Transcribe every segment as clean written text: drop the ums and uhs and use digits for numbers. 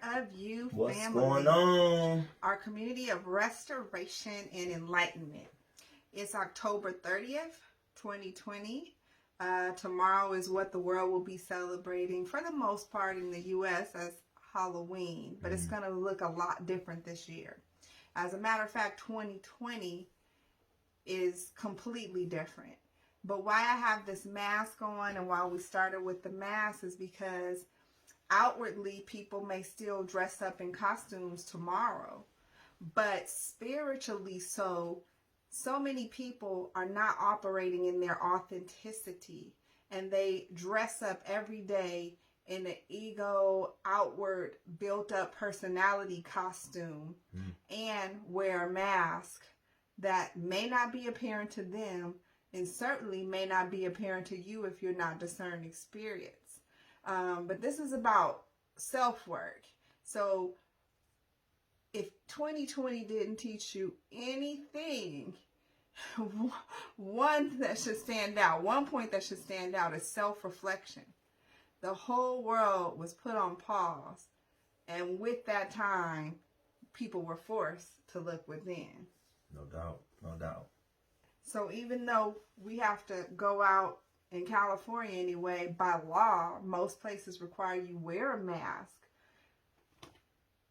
TheCoreofU What's family. going on? Our community of restoration and enlightenment. It's October 30th, 2020. Tomorrow is what the world will be celebrating, for the most part in the U.S., as Halloween. But it's going to look a lot different this year. As a matter of fact, 2020 is completely different. But why I have this mask on and why we started with the mask is because outwardly people may still dress up in costumes tomorrow, but spiritually so many people are not operating in their authenticity, and they dress up every day in an ego, outward, built up personality costume and wear a mask that may not be apparent to them and certainly may not be apparent to you if you're not discerning spirits. But this is about self-work. So if 2020 didn't teach you anything, one point that should stand out is self-reflection. The whole world was put on pause, and with that time, people were forced to look within. No doubt, no doubt. So even though we have to go out, in California anyway, by law, most places require you wear a mask,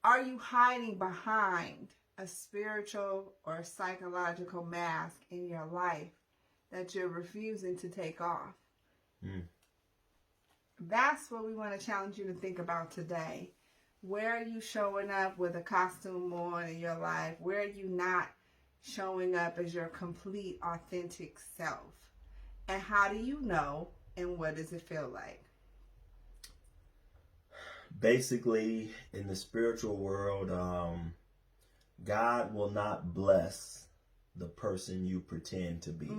are you hiding behind a spiritual or psychological mask in your life that you're refusing to take off? That's what we want to challenge you to think about today. Where are you showing up with a costume on in your life? Where are you not showing up as your complete, authentic self? And how do you know, and what does it feel like? Basically, in the spiritual world, God will not bless the person you pretend to be.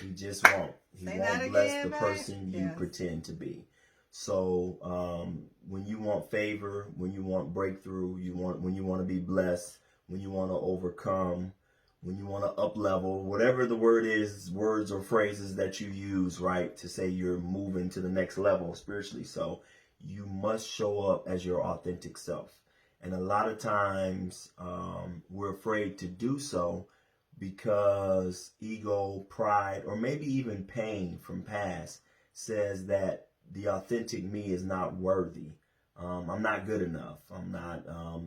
He just won't. He won't bless the person you pretend to be. So when you want favor, when you want breakthrough, when you want to be blessed, when you want to overcome, when you want to up level, whatever the word is, words or phrases that you use, right, to say you're moving to the next level spiritually. So you must show up as your authentic self. And a lot of times we're afraid to do so because ego, pride, or maybe even pain from past says that the authentic me is not worthy. I'm not good enough. I'm not, I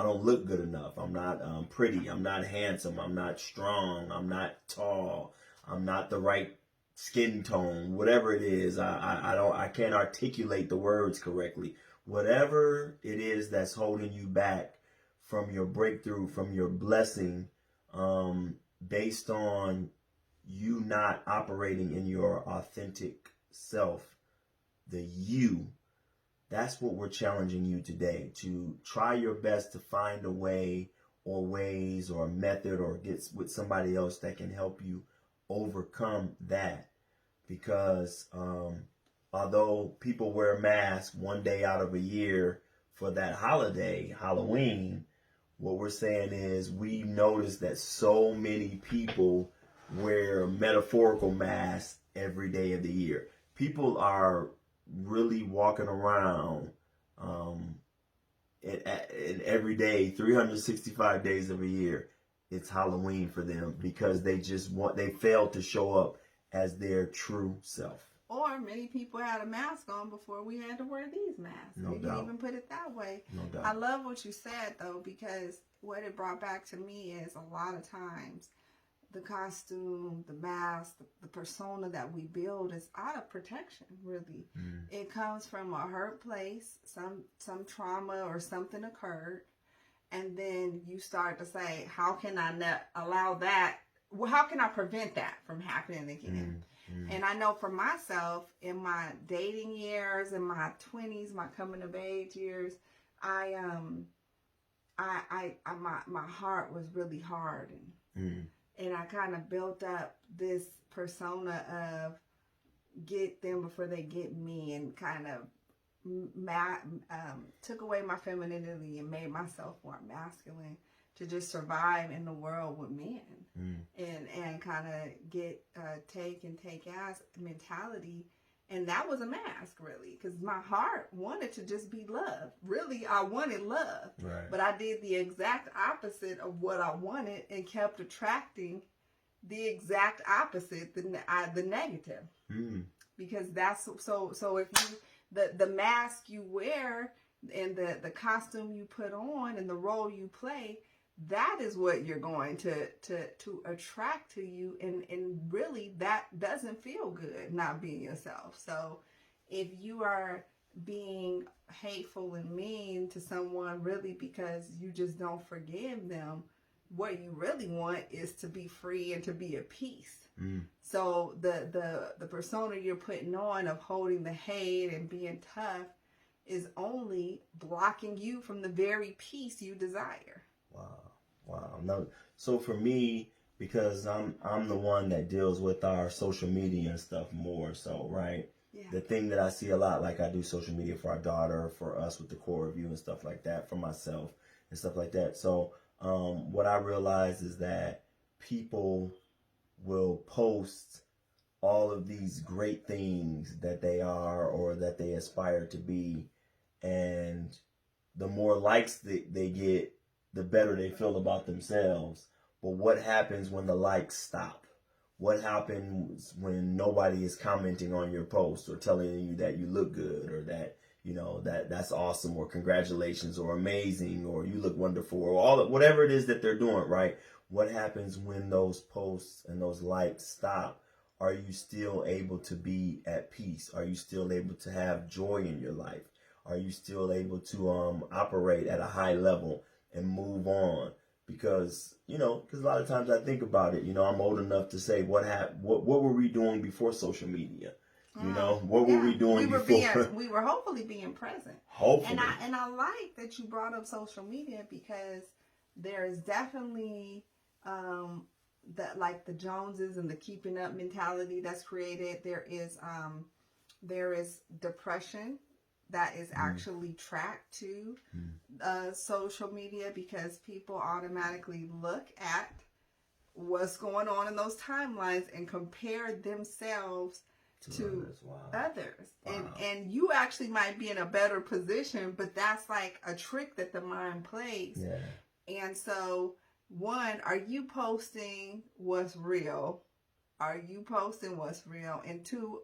don't look good enough. I'm not pretty. I'm not handsome. I'm not strong. I'm not tall. I'm not the right skin tone. Whatever it is, I can't articulate the words correctly. Whatever it is that's holding you back from your breakthrough, from your blessing, based on you not operating in your authentic self, the you. That's what we're challenging you today, to try your best to find a way or ways or a method or get with somebody else that can help you overcome that. Because although people wear masks one day out of a year for that holiday, Halloween, what we're saying is we notice that so many people wear metaphorical masks every day of the year. People are really walking around and every day, 365 days of a year, it's Halloween for them because they failed to show up as their true self. Or many people had a mask on before we had to wear these masks. No you doubt. can even put it that way. No doubt. I love what you said, though, because what it brought back to me is a lot of times the costume, the mask, the persona that we build is out of protection, really. It comes from a hurt place, some trauma or something occurred, and then you start to say, how can I not allow that? Well, how can I prevent that from happening again? And I know for myself, in my dating years, in my 20s, my coming of age years, my heart was really hard, and I kind of built up this persona of get them before they get me, and kind of took away my femininity and made myself more masculine to just survive in the world with men, and kind of get take ass mentality And that was a mask, really, because my heart wanted to just be love. Really, I wanted love. Right. But I did the exact opposite of what I wanted and kept attracting the exact opposite, the negative. Because that's so if you the mask you wear and the costume you put on and the role you play, that is what you're going to attract to you, and really that doesn't feel good, not being yourself. So if you are being hateful and mean to someone really because you just don't forgive them, what you really want is to be free and to be at peace. So the persona you're putting on of holding the hate and being tough is only blocking you from the very peace you desire. Wow. No, so for me, because I'm the one that deals with our social media and stuff more so, right? Yeah. The thing that I see a lot, like I do social media for our daughter, for us with TheCoreofU and stuff like that, for myself and stuff like that. So what I realize is that people will post all of these great things that they are or that they aspire to be, and the more likes they get, the better they feel about themselves. But what happens when the likes stop? What happens when nobody is commenting on your post or telling you that you look good or that, you know, that's awesome or congratulations or amazing or you look wonderful or all of, whatever it is that they're doing, right? What happens when those posts and those likes stop? Are you still able to be at peace? Are you still able to have joy in your life? Are you still able to operate at a high level and move on? Because, you know, because a lot of times I think about it, you know, I'm old enough to say what were we doing before social media? You know, what were we doing before? We were hopefully being present. Hopefully. And I like that you brought up social media, because there is definitely that, like, the Joneses and the keeping up mentality that's created. There is depression that is actually tracked to social media, because people automatically look at what's going on in those timelines and compare themselves to others. Wow. And you actually might be in a better position, but that's like a trick that the mind plays. Yeah. And so, one, are you posting what's real? Are you posting what's real? And two,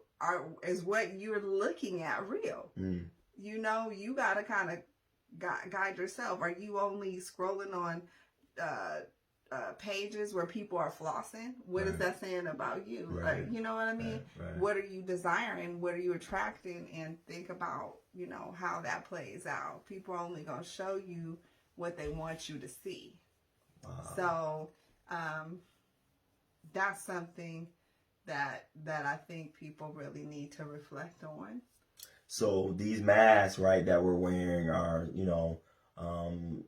is what you're looking at real? You know, you got to kind of guide yourself. Are you only scrolling on pages where people are flossing? What is that saying about you? Right. You know what I mean? Right. What are you desiring? What are you attracting? And think about, you know, how that plays out. People are only going to show you what they want you to see. So that's something that I think people really need to reflect on. So these masks, right, that we're wearing are, you know,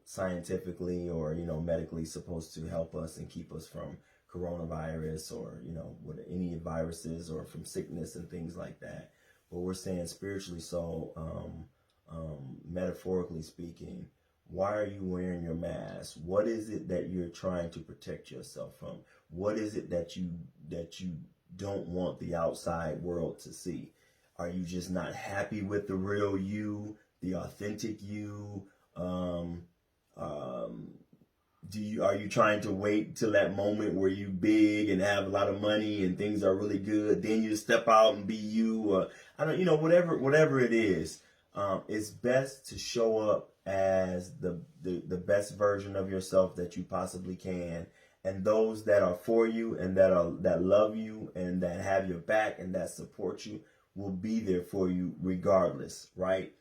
scientifically or, you know, medically supposed to help us and keep us from coronavirus or, you know, with any viruses or from sickness and things like that. But we're saying spiritually, so metaphorically speaking, why are you wearing your mask? What is it that you're trying to protect yourself from? What is it that you don't want the outside world to see? Are you just not happy with the real you, the authentic you? Are you trying to wait till that moment where you big and have a lot of money and things are really good, then you step out and be you? I don't, you know, whatever it is. It's best to show up as the best version of yourself that you possibly can, and those that are for you and that love you and that have your back and that support you will be there for you regardless, right?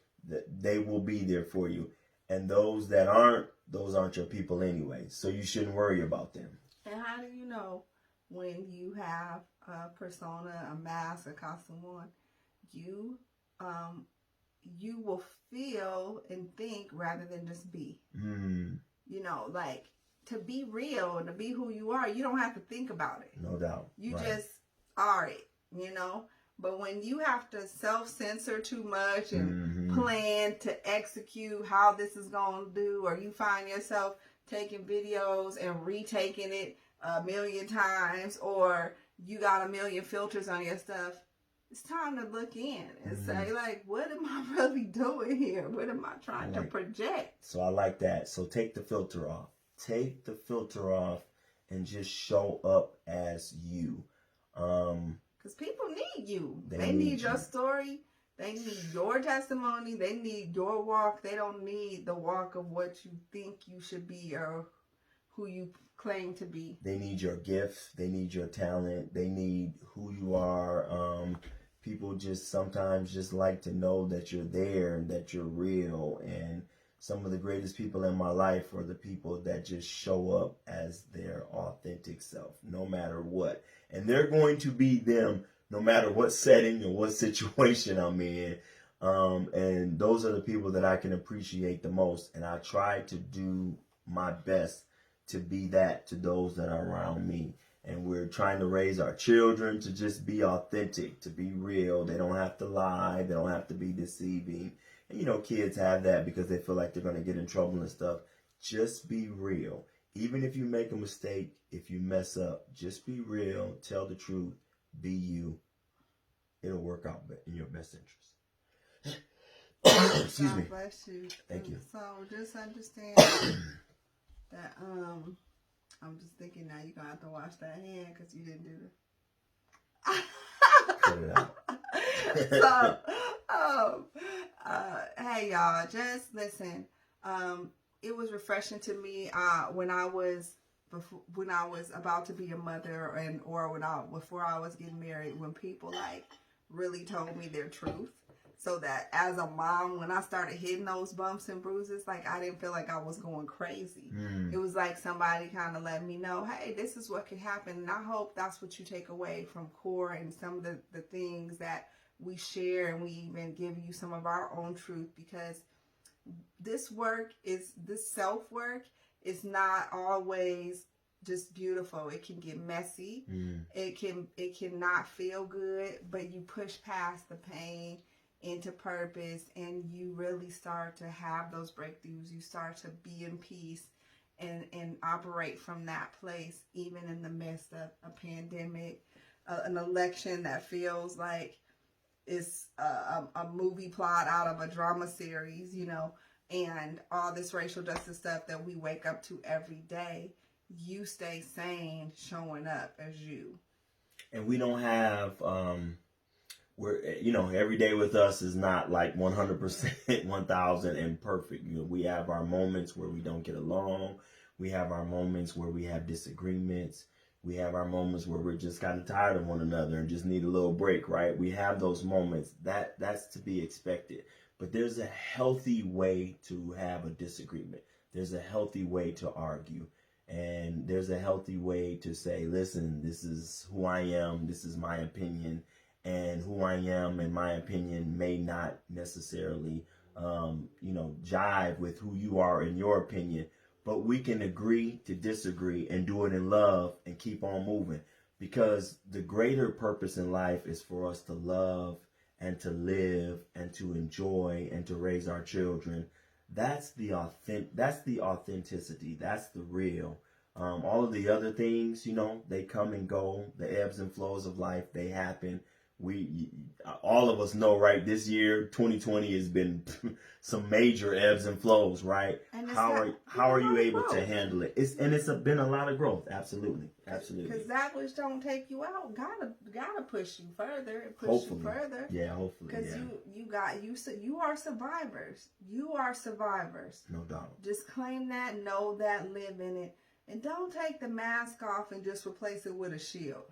They will be there for you. And those that aren't, those aren't your people anyway. So you shouldn't worry about them. And how do you know when you have a persona, a mask, a costume on? You will feel and think rather than just be. You know, like, to be real and to be who you are, you don't have to think about it. No doubt. You just are it, you know? But when you have to self-censor too much and plan to execute how this is going to do, or you find yourself taking videos and retaking it 1,000,000 times, or you got 1,000,000 filters on your stuff, it's time to look in and say, like, what am I really doing here? What am I trying to project? So I like that. So take the filter off. Take the filter off and just show up as you. Because people need you. They need your story. They need your testimony. They need your walk. They don't need the walk of what you think you should be or who you claim to be. They need your gift. They need your talent. They need who you are. People just sometimes just like to know that you're there and that you're real. And some of the greatest people in my life are the people that just show up as their authentic self, no matter what. And they're going to be them no matter what setting or what situation I'm in. And those are the people that I can appreciate the most. And I try to do my best to be that to those that are around me. And we're trying to raise our children to just be authentic, to be real. They don't have to lie. They don't have to be deceiving. And, you know, kids have that because they feel like they're going to get in trouble and stuff. Just be real. Even if you make a mistake, if you mess up, just be real. Tell the truth. Be you. It'll work out in your best interest. Excuse me. God bless you. Thank you. So just understand that I'm just thinking now you're going to have to wash that hand because you didn't do it. Cut it out. So, hey y'all, just listen. It was refreshing to me when I was about to be a mother before I was getting married, when people like really told me their truth. So that as a mom, when I started hitting those bumps and bruises, like I didn't feel like I was going crazy. It was like somebody kind of let me know, hey, this is what could happen. And I hope that's what you take away from Core and some of the things that we share, and we even give you some of our own truth, because this self-work is not always just beautiful. It can get messy. It can not feel good, but you push past the pain into purpose, and you really start to have those breakthroughs. You start to be in peace and operate from that place, even in the midst of a pandemic, an election that feels like it's a movie plot out of a drama series, you know, and all this racial justice stuff that we wake up to every day. You stay sane, showing up as you. And we don't have every day with us is not like 100%, 1000 and perfect. You know, we have our moments where we don't get along. We have our moments where we have disagreements. We have our moments where we're just kind of tired of one another and just need a little break, right? We have those moments. That's to be expected. But there's a healthy way to have a disagreement. There's a healthy way to argue. And there's a healthy way to say, listen, this is who I am. This is my opinion. And who I am and my opinion may not necessarily, jive with who you are in your opinion. But we can agree to disagree and do it in love and keep on moving. Because the greater purpose in life is for us to love and to live and to enjoy and to raise our children. That's the authenticity. That's the real. All of the other things, they come and go. The ebbs and flows of life, they happen. All of us know, right? This year, 2020 has been some major ebbs and flows, right? And how are you able to handle it? It's been a lot of growth. Absolutely. Because that which don't take you out gotta push you further. You further. Yeah, hopefully. Because you are survivors. You are survivors. No doubt. Just claim that, know that, live in it. And don't take the mask off and just replace it with a shield.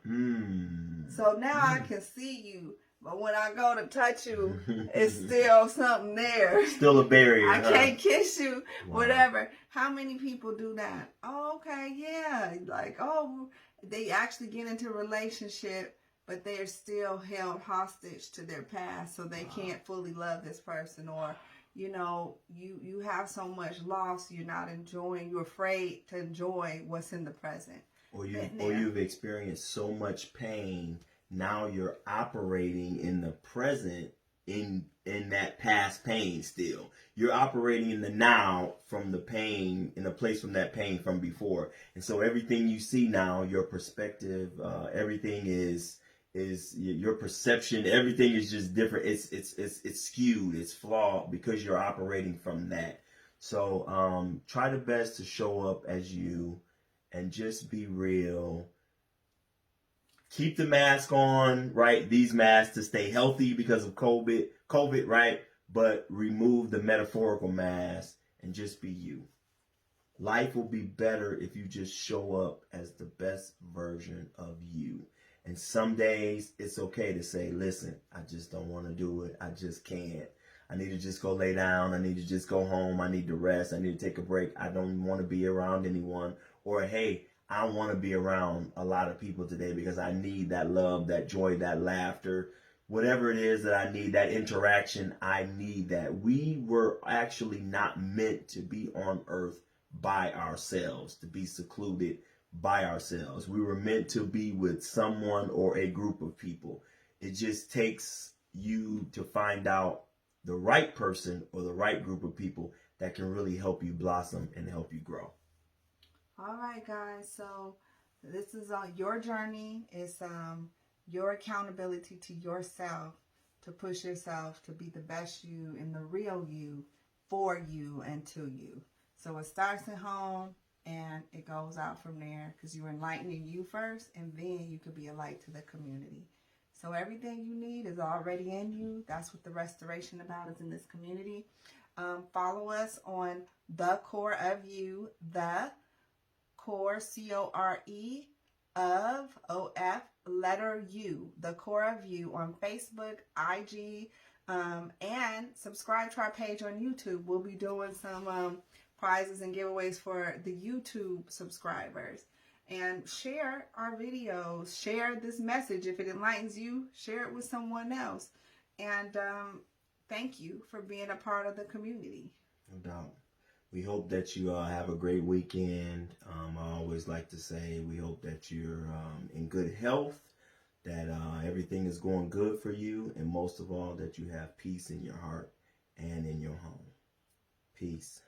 So now I can see you, but when I go to touch you, it's still something there. Still a barrier. I can't kiss you, whatever. How many people do that? Oh, okay, yeah. Like, they actually get into a relationship, but they're still held hostage to their past, so they can't fully love this person, or you have so much loss, you're afraid to enjoy what's in the present. Or you've experienced so much pain, now you're operating in the present in that past pain still. You're operating in the now from the pain, in a place from that pain from before. And so everything you see now, your perspective, everything is is your perception. Everything is just different. It's skewed. It's flawed because you're operating from that. So try the best to show up as you, and just be real. Keep the mask on, right? These masks to stay healthy because of COVID, right? But remove the metaphorical mask and just be you. Life will be better if you just show up as the best version of you. And some days it's okay to say, listen, I just don't want to do it. I just can't. I need to just go lay down. I need to just go home. I need to rest. I need to take a break. I don't want to be around anyone. Or, hey, I want to be around a lot of people today because I need that love, that joy, that laughter. Whatever it is that I need, that interaction, I need that. We were actually not meant to be on earth by ourselves, to be secluded by ourselves. We were meant to be with someone or a group of people. It just takes you to find out the right person or the right group of people that can really help you blossom and help you grow. All right, guys. So this is your journey. It's your accountability to yourself, to push yourself to be the best you and the real you, for you and to you. So it starts at home and it goes out from there, because you're enlightening you first, and then you could be a light to the community. So everything you need is already in you. That's what the restoration about is, in this community. Follow us on TheCoreofU, the Core, CORE of OF, letter U, TheCoreofU, on Facebook, IG, and subscribe to our page on YouTube. We'll be doing some prizes and giveaways for the YouTube subscribers. And share our videos. Share this message. If it enlightens you, share it with someone else. And thank you for being a part of the community. No doubt. We hope that you have a great weekend. I always like to say we hope that you're in good health, that everything is going good for you, and most of all, that you have peace in your heart and in your home. Peace.